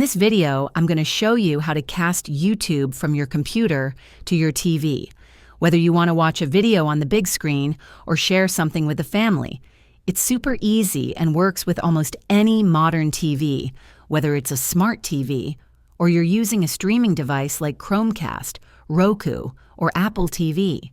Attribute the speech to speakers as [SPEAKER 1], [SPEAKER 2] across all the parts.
[SPEAKER 1] this video, I'm going to show you how to cast YouTube from your computer to your TV. Whether you want to watch a video on the big screen or share something with the family, it's super easy and works with almost any modern TV, whether it's a smart TV or you're using a streaming device like Chromecast, Roku, or Apple TV.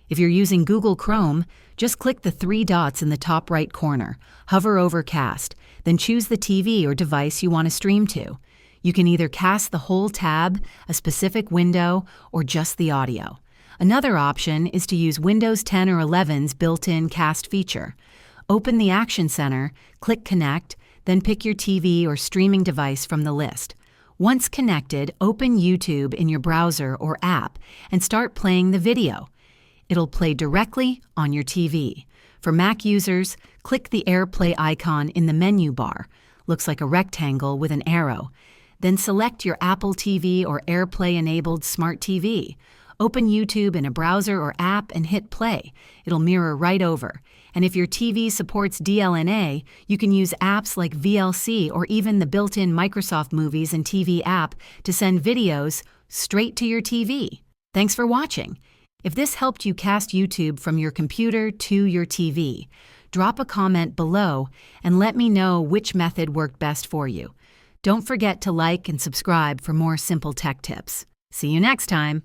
[SPEAKER 1] If you're using Google Chrome, just click the three dots in the top right corner, hover over Cast, then choose the TV or device you want to stream to. You can either cast the whole tab, a specific window, or just the audio. Another option is to use Windows 10 or 11's built-in cast feature. Open the Action Center, click Connect, then pick your TV or streaming device from the list. Once connected, open YouTube in your browser or app and start playing the video. It'll play directly on your TV. For Mac users, click the AirPlay icon in the menu bar. Looks like a rectangle with an arrow. Then select your Apple TV or AirPlay-enabled smart TV. Open YouTube in a browser or app and hit play. It'll mirror right over. And if your TV supports DLNA, you can use apps like VLC or even the built-in Microsoft Movies and TV app to send videos straight to your TV. Thanks for watching. If this helped you cast YouTube from your computer to your TV, drop a comment below and let me know which method worked best for you. Don't forget to like and subscribe for more simple tech tips. See you next time.